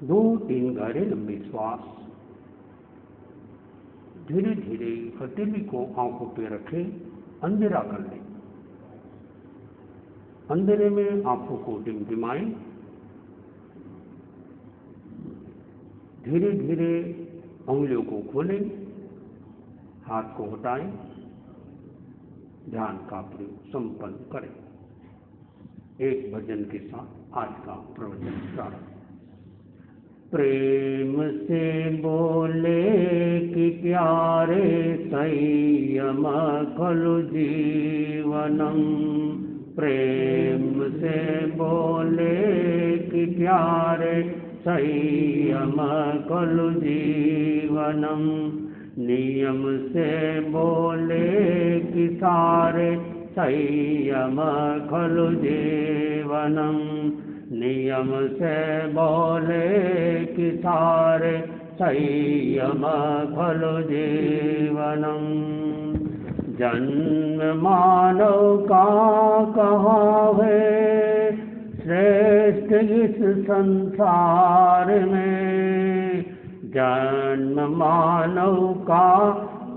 2-3 गहरे लंबे श्वास। धीरे धीरे हथेली को आंखों पे रखें, अंधेरा कर लें। अंधेरे में आंखों को टिमटिमाएं। धीरे धीरे उंगलियों को खोलें, हाथ को हटाएं, ध्यान का प्रयोग संपन्न करें। एक भजन के साथ आज का प्रवचन प्रारंभ। प्रेम से बोले कि प्यारे संयम खलु जीवनम। प्रेम से बोले कि प्यारे संयम खलु जीवनम। नियम से बोले कि सारे संयम खलु जीवनम। नियम से बोले कि सारे संयम खलु जीवनम। जन्म मानव का कहावे श्रेष्ठ इस संसार में। जन्म मानव का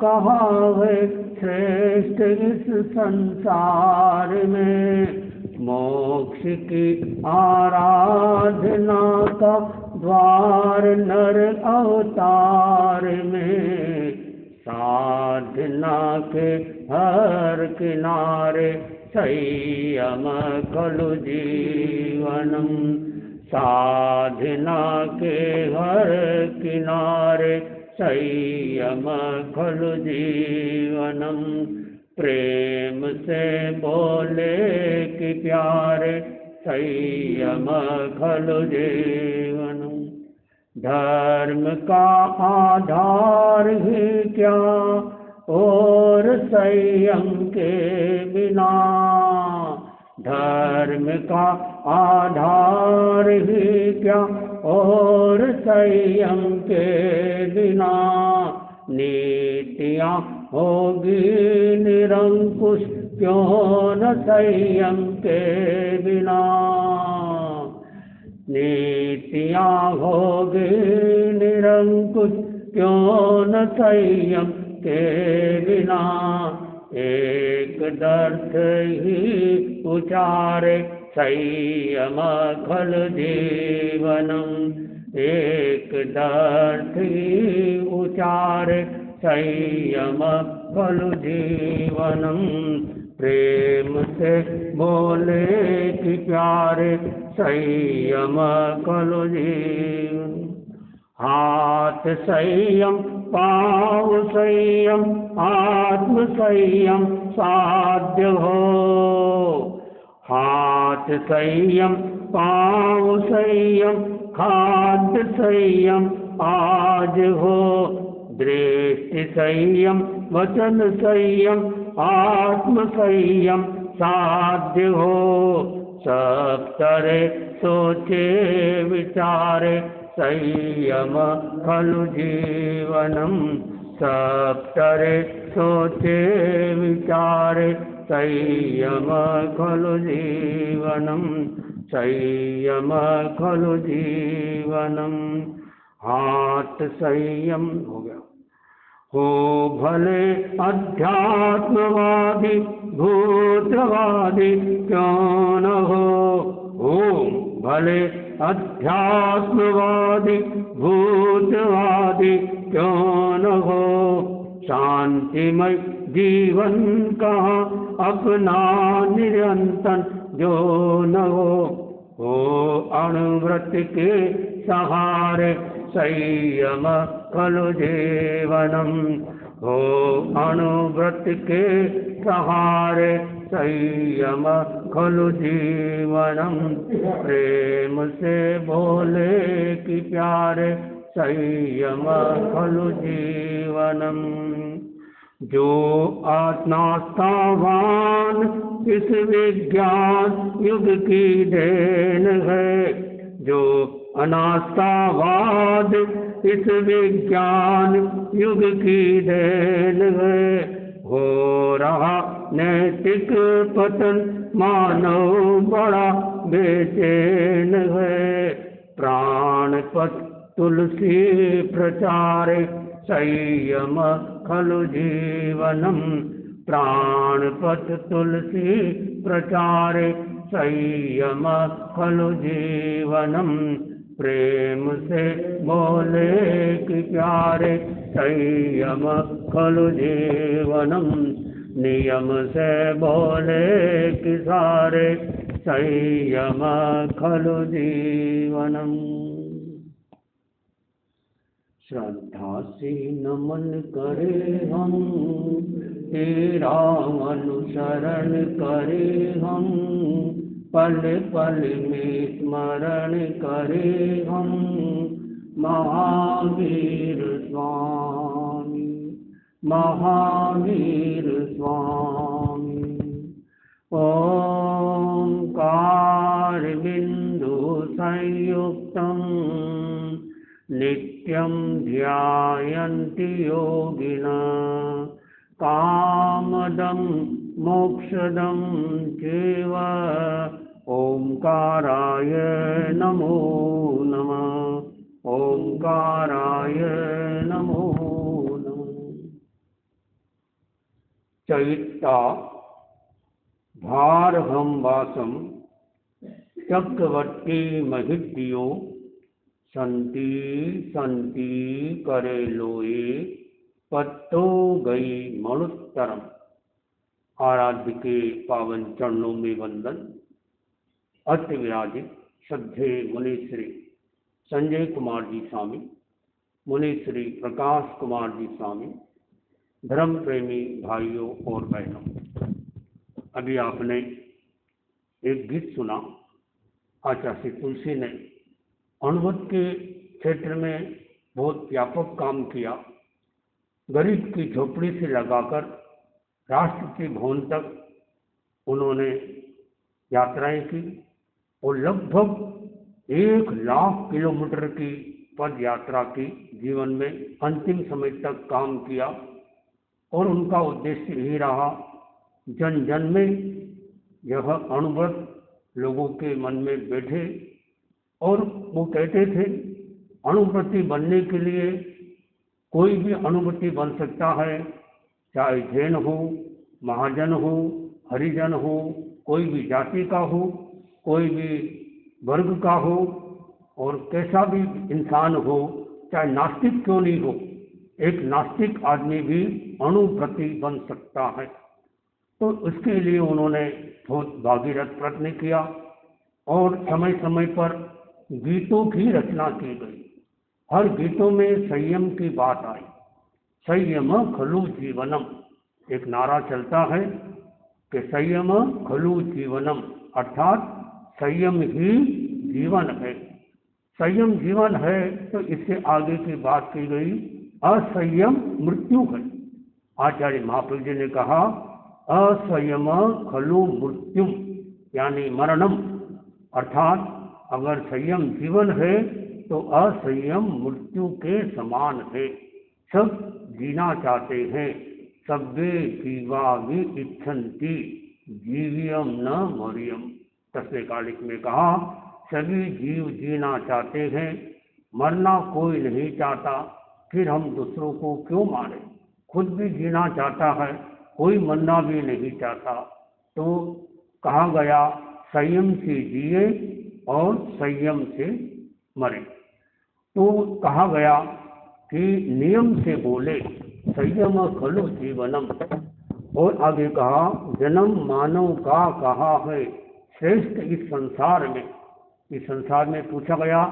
कहावे श्रेष्ठ इस संसार में। मोक्ष की आराधना का द्वार नर अवतार में। साधना के हर किनारे संयम खलु जीवनम। साधना के हर किनारे संयम खलु जीवनम। प्रेम से बोले कि प्यारे संयम खलु जीवनम। धर्म का आधार ही क्या और संयम के बिना। धर्म का आधार ही क्या और संयम के बिना। नीतियाँ होगी निरंकुश क्यों न संयम के बिना। नीतियाँ होगी निरंकुश क्यों न संयम के बिना। एक दर्द ही उचारे संयम खलु जीवनम। एक दर्द ही उचारे संयम खलु जीवनम। प्रेम से बोले कि प्यारे संयम खलु जीवन। हाथ संयम, पाँव संयम, आत्म संयम साध्य हो। हाथ संयम, पाँव संयम, खाद्य संयम आज हो। दृष्टि संयम, वचन संयम, आत्म संयम साध्य हो। सब तरह सोचे विचारे संयम खलु जीवनम। सब तरह सोचे विचारे संयम खलु जीवनम। संयम खलु जीवनम। हाथ संयम हो गया। हो भले अध्यात्मवादी भूतवादी क्यों न हो भले अध्यात्मवादी भूतवादी क्यों न हो। शांतिमय जीवन कहाँ अपना निरंतर जो न हो अणुव्रत के सहारे संयम खलु जीवनम। हो अनुव्रत के सहारे संयम खलु जीवनम, प्रेम से बोले कि प्यारे संयम खलु जीवनम। जो आत्मास्थावान इस विज्ञान युग की देन है, जो अनास्थावाद इस विज्ञान युग की देन है, हो रहा नैतिक पतन मानव बड़ा बेचैन है। प्राण पथ तुलसी प्रचारे संयम खलु जीवनम, प्राण पथ तुलसी प्रचारे संयम खलु जीवनम। प्रेम से बोले कि प्यारे संयम खलु जीवनम, नियम से बोले कि सारे संयम खलु जीवनम। श्रद्धा से नमन करे हम, तेरा अनुसरण करे हम, पल पल में स्मरण करे हम, महावीर स्वामी, महावीर स्वामी। ओंकार बिंदु संयुक्तम नित्यं ध्यायन्ति योगिनः, कामदं मोक्षदं चैव। ओंकाराय नमो नमः, ओंकाराय नमो नमः। चैत्ता भारहं वासं चक्रवर्ती महिद्यो, संति संति करे लोए पत्तो गई मणुत्तरम। आराध्य के पावन चरणों में वंदन। अत्य विराजित श्रद्धे मुनि श्री संजय कुमार जी स्वामी, मुनि श्री प्रकाश कुमार जी स्वामी, धर्म प्रेमी भाइयों और बहनों, अभी आपने एक गीत सुना। आचार्य तुलसी ने अणुव्रत के क्षेत्र में बहुत व्यापक काम किया। गरीब की झोपड़ी से लगाकर राष्ट्रपति भवन तक उन्होंने यात्राएं की और लगभग 1,00,000 किलोमीटर की पद यात्रा की। जीवन में अंतिम समय तक काम किया और उनका उद्देश्य यही रहा, जन जन में यह अणुव्रत लोगों के मन में बैठे। और वो कहते थे अणुव्रती बनने के लिए कोई भी अणुव्रती बन सकता है, चाहे जैन हो, महाजन हो, हरिजन हो, कोई भी जाति का हो, कोई भी वर्ग का हो, और कैसा भी इंसान हो, चाहे नास्तिक क्यों नहीं हो, एक नास्तिक आदमी भी अणुव्रती बन सकता है। तो उसके लिए उन्होंने बहुत भागीरथ प्रयत्न किया और समय समय पर गीतों की रचना की गई। हर गीतों में संयम की बात आई। संयम खलु जीवनम, एक नारा चलता है कि संयम खलु जीवनम, अर्थात संयम ही जीवन है। संयम जीवन है तो इससे आगे की बात की गई, असंयम मृत्यु है। आचार्य महाप्रभु जी ने कहा असंयम खलु मृत्युम, यानी मरणम, अर्थात अगर संयम जीवन है तो असंयम मृत्यु के समान है। सब जीना चाहते हैं, सब्बे जीवा भी इच्छन्ति जीवियम न मरियम। तस्वीकालिक में कहा सभी जीव जीना चाहते हैं, मरना कोई नहीं चाहता, फिर हम दूसरों को क्यों मारें। खुद भी जीना चाहता है, कोई मरना भी नहीं चाहता। तो कहा गया संयम से जिए और संयम से मरे। तो कहा गया कि नियम से बोले संयम खलु जीवनम। और आगे कहा जन्म मानव का कहा है श्रेष्ठ इस संसार में। इस संसार में पूछा गया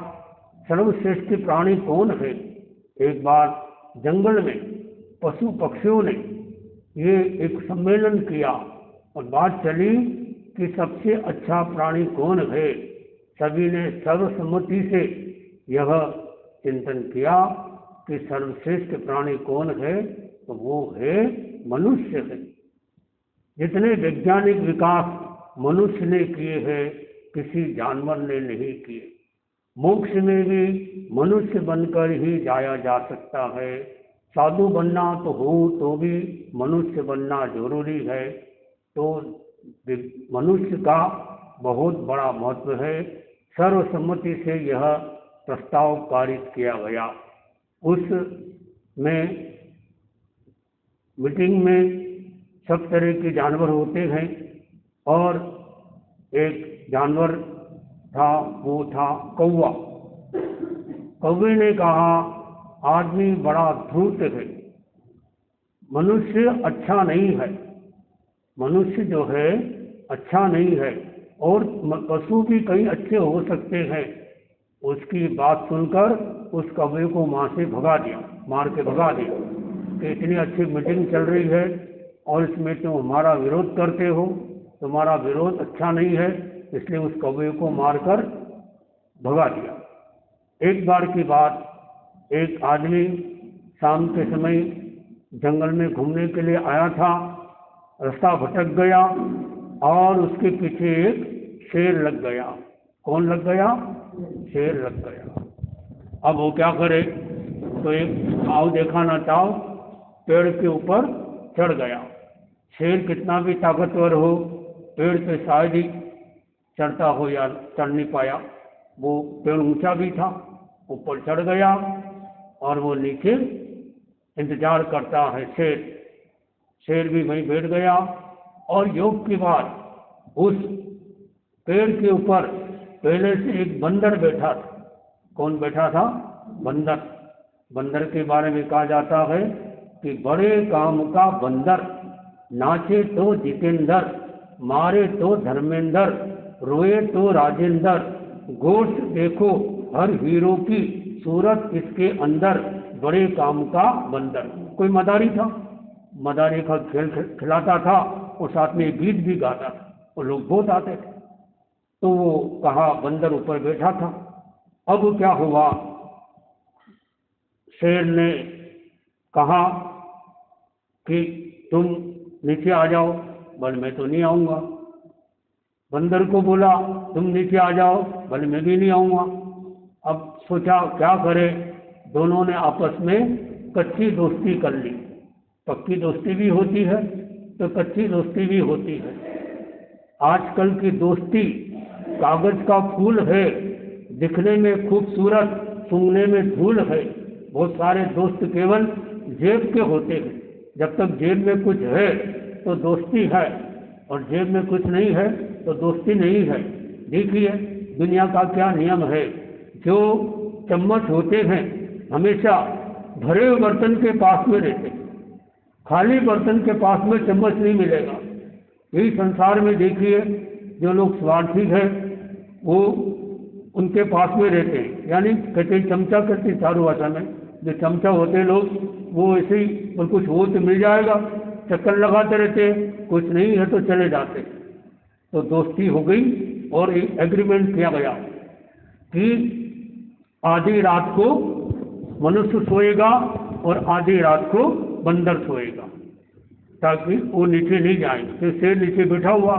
सर्वश्रेष्ठ प्राणी कौन है। एक बार जंगल में पशु पक्षियों ने ये एक सम्मेलन किया और बात चली कि सबसे अच्छा प्राणी कौन है। सभी ने सर्वसम्मति से यह चिंतन किया कि सर्वश्रेष्ठ प्राणी कौन है, तो वो है मनुष्य है। जितने वैज्ञानिक विकास मनुष्य ने किए हैं, किसी जानवर ने नहीं किए। मोक्ष में भी मनुष्य बनकर ही जाया जा सकता है। साधु बनना तो हो तो भी मनुष्य बनना जरूरी है। तो मनुष्य का बहुत बड़ा महत्व है। सर्वसम्मति से यह प्रस्ताव पारित किया गया। उस में मीटिंग में सब तरह के जानवर होते हैं और एक जानवर था, वो था कौवा। कौवे ने कहा, आदमी बड़ा धूर्त है, मनुष्य अच्छा नहीं है, मनुष्य जो है अच्छा नहीं है, और पशु भी कई अच्छे हो सकते हैं। उसकी बात सुनकर उस कौवे को मार के भगा दिया कि इतनी अच्छी मीटिंग चल रही है और इसमें तुम हमारा विरोध करते हो, तुम्हारा विरोध अच्छा नहीं है, इसलिए उस कौवे को मारकर भगा दिया। एक बार की बात, एक आदमी शाम के समय जंगल में घूमने के लिए आया था, रास्ता भटक गया और उसके पीछे एक शेर लग गया। कौन लग गया? शेर लग गया। अब वो क्या करे, तो एक आओ देखा ना चाहो पेड़ के ऊपर चढ़ गया। शेर कितना भी ताकतवर हो, पेड़ पे शायद ही चढ़ता हो या चढ़ नहीं पाया। वो पेड़ ऊंचा भी था, ऊपर चढ़ गया और वो नीचे इंतजार करता है। शेर भी वहीं बैठ गया और योग की बात, उस पेड़ के ऊपर पहले से एक बंदर बैठा था। कौन बैठा था? बंदर। बंदर के बारे में कहा जाता है कि बड़े काम का बंदर, नाचे तो जितेंद्र, मारे तो धर्मेंद्र, रोए तो राजेंद्र, गोश्त देखो हर हीरो की, सूरत इसके अंदर, बड़े काम का बंदर। कोई मदारी था, मदारी का खेल खिलाता था और साथ में गीत भी गाता था और लोग बहुत आते थे। तो वो कहा, बंदर ऊपर बैठा था। अब क्या हुआ, शेर ने कहा कि तुम नीचे आ जाओ। बोले मैं तो नहीं आऊँगा। बंदर को बोला तुम नीचे आ जाओ। बोले मैं भी नहीं आऊँगा। अब सोचा क्या करे, दोनों ने आपस में कच्ची दोस्ती कर ली। पक्की दोस्ती भी होती है तो कच्ची दोस्ती भी होती है। आजकल की दोस्ती कागज का फूल है, दिखने में खूबसूरत, सूंघने में धूल है। बहुत सारे दोस्त केवल जेब के होते हैं। जब तक जेब में कुछ है तो दोस्ती है, और जेब में कुछ नहीं है तो दोस्ती नहीं है। देखिए दुनिया का क्या नियम है, जो चम्मच होते हैं हमेशा भरे हुए बर्तन के पास में रहते हैं, खाली बर्तन के पास में चम्मच नहीं मिलेगा। यही संसार में देखिए, जो लोग स्वार्थी हैं वो उनके पास में रहते हैं, यानी कहते चमचा करते चारों भाषा में, जो चमचा होते लोग वो ऐसे ही, और कुछ हो तो मिल जाएगा, चक्कर लगाते रहते हैं, कुछ नहीं है तो चले जाते। तो दोस्ती हो गई और एक एग्रीमेंट किया गया कि आधी रात को मनुष्य सोएगा और आधी रात को बंदर सोएगा, ताकि वो नीचे नहीं जाए। तो शेर नीचे बैठा हुआ।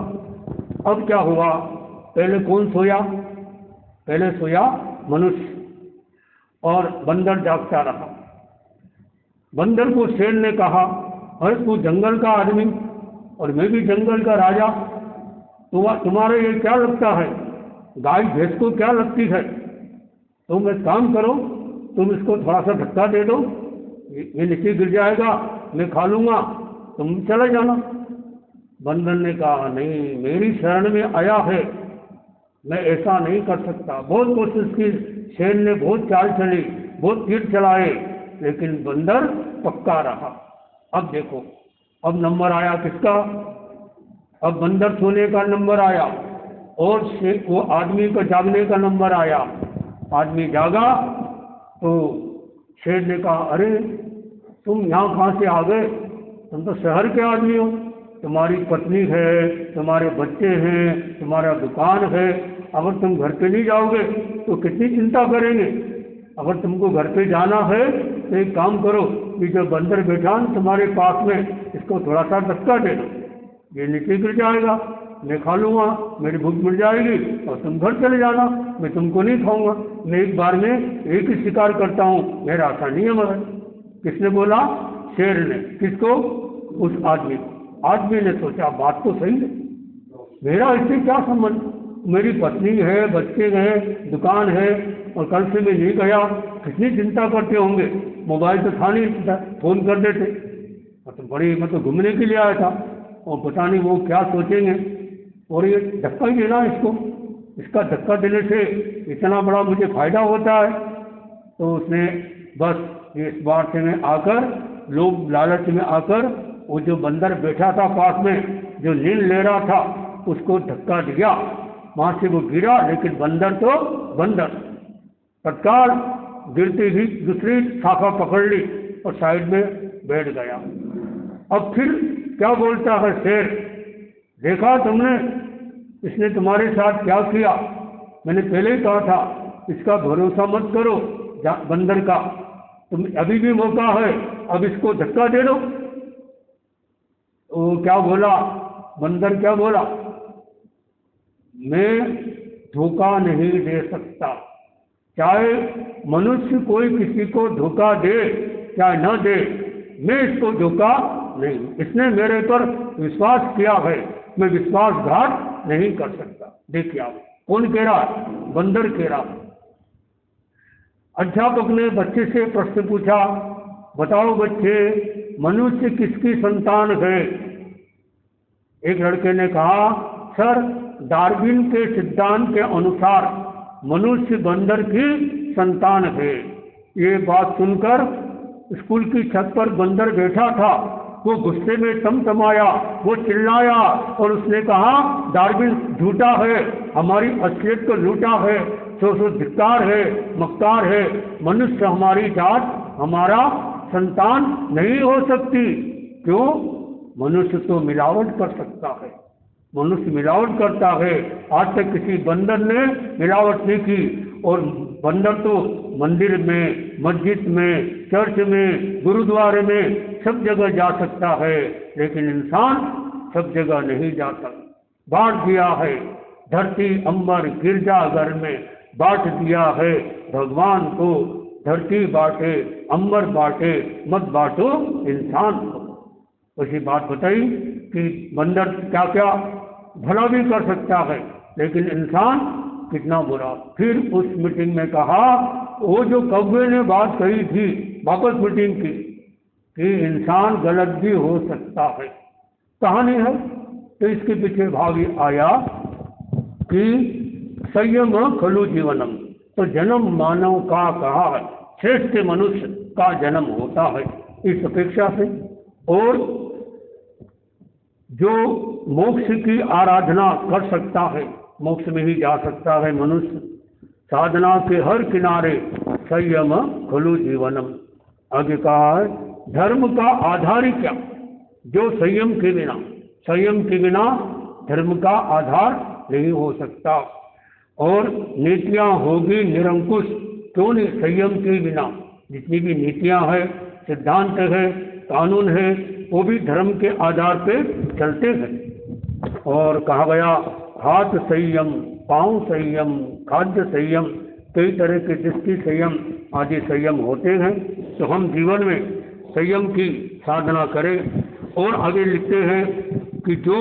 अब क्या हुआ, पहले कौन सोया? पहले सोया मनुष्य और बंदर जागता रहा। बंदर को शेर ने कहा, अरे तू जंगल का आदमी और मैं भी जंगल का राजा, तुम्हारा ये क्या लगता है, गाय भैंस को क्या लगती है? तुम एक काम करो, तुम इसको थोड़ा सा धक्का दे दो, ये नीचे गिर जाएगा, मैं खा लूँगा, तुम चले जाना। बंदर ने कहा, नहीं, मेरी शरण में आया है, मैं ऐसा नहीं कर सकता। बहुत कोशिश की, शेर ने बहुत चाल चली, बहुत तीर चलाए, लेकिन बंदर पक्का रहा। अब देखो, अब नंबर आया किसका? अब बंदर सोने का नंबर आया और वो आदमी को जागने का नंबर आया। आदमी जागा तो शेर ने कहा, अरे तुम यहाँ कहाँ से आ गए? तुम तो शहर के आदमी हो, तुम्हारी पत्नी है, तुम्हारे बच्चे हैं, तुम्हारा दुकान है। अगर तुम घर पे नहीं जाओगे तो कितनी चिंता करेंगे। अगर तुमको घर पे जाना है तो एक काम करो, ये जो बंदर बैठा है तुम्हारे पास में, इसको थोड़ा सा धक्का देना, ये नीचे गिर जाएगा, मैं खा लूँगा, मेरी भूख मिट जाएगी और तुम घर चले जाना, मैं तुमको नहीं खाऊंगा। मैं एक बार में एक ही शिकार करता हूँ, मेरा आशा नहीं है मगर। किसने बोला? शेर ने। किसको? उस आदमी को। आदमी ने सोचा बात तो सही है, मेरा इससे क्या संबंध, मेरी पत्नी है, बच्चे हैं, दुकान है, और कल से मैं नहीं गया, कितनी चिंता करते होंगे। मोबाइल तो था नहीं, फोन कर देते। मतलब बड़ी मतलब घूमने के लिए आया था और पता नहीं वो क्या सोचेंगे, और ये धक्का ही देना इसको, इसका धक्का देने से इतना बड़ा मुझे फायदा होता है। तो उसने बस इस बार से में आकर, लोग लालच में आकर, वो जो बंदर बैठा था पास में, जो नींद ले रहा था, उसको धक्का दिया, वहां से वो गिरा, लेकिन बंदर तो बंदर तत्काल गिरती ही दूसरी शाखा पकड़ ली और साइड में बैठ गया। अब फिर क्या बोलता है शेर? देखा तुमने इसने तुम्हारे साथ क्या किया? मैंने पहले ही कहा था इसका भरोसा मत करो बंदर का, तुम अभी भी मौका है, अब इसको धक्का दे दो। वो क्या बोला? बंदर क्या बोला? मैं धोखा नहीं दे सकता, चाहे मनुष्य कोई किसी को धोखा दे चाहे न दे, मैं इसको धोखा नहीं, इसने मेरे पर विश्वास किया है, मैं विश्वासघात नहीं कर सकता। देखिए आप, कौन कह रहा? बंदर कह रहा। अध्यापक ने बच्चे से प्रश्न पूछा, बताओ बच्चे, मनुष्य किसकी संतान है? एक लड़के ने कहा, सर डार्विन के सिद्धांत के अनुसार मनुष्य बंदर की संतान है। ये बात सुनकर स्कूल की छत पर बंदर बैठा था, वो गुस्से में तमतमाया, वो चिल्लाया और उसने कहा, डार्विन झूठा है, हमारी असलियत को लूटा है, सो धिक्कार है, मक्कार है, मनुष्य हमारी जात, हमारा संतान नहीं हो सकती। क्यों? मनुष्य तो मिलावट कर सकता है, मनुष्य मिलावट करता है। आज तक किसी बंदर ने मिलावट नहीं की, और बंदर तो मंदिर में, मस्जिद में, चर्च में, गुरुद्वारे में सब जगह जा सकता है, लेकिन इंसान सब जगह नहीं जाता। बांट दिया है धरती अंबर गिरजाघर में, बांट दिया है भगवान को, धरती बांटे अंबर बांटे, मत बांटो इंसान को। उसी बात बताई कि बंदर क्या क्या भला भी कर सकता है, लेकिन इंसान कितना बुरा। फिर उस मीटिंग में कहा, वो जो कौवे ने बात कही थी वापस मीटिंग की, कि इंसान गलत भी हो सकता है, कहानी है। तो इसके पीछे भाग आया कि संयम खलु जीवनम, तो जन्म मानव का कहा है, श्रेष्ठ मनुष्य का जन्म होता है इस अपेक्षा से। और जो मोक्ष की आराधना कर सकता है, मोक्ष में ही जा सकता है मनुष्य, साधना के हर किनारे संयम खलु जीवनम। आगे कहा है, धर्म का आधार ही क्या? जो संयम के बिना, संयम के बिना धर्म का आधार नहीं हो सकता। और नीतियां होगी निरंकुश, क्यों नहीं? संयम के बिना जितनी भी नीतियां है, सिद्धांत है, कानून है, वो भी धर्म के आधार पे चलते हैं। और कहा गया, हाथ संयम, पांव संयम, खाद्य संयम, कई तरह के दृष्टि संयम आदि संयम होते हैं। तो हम जीवन में संयम की साधना करें। और आगे लिखते हैं कि जो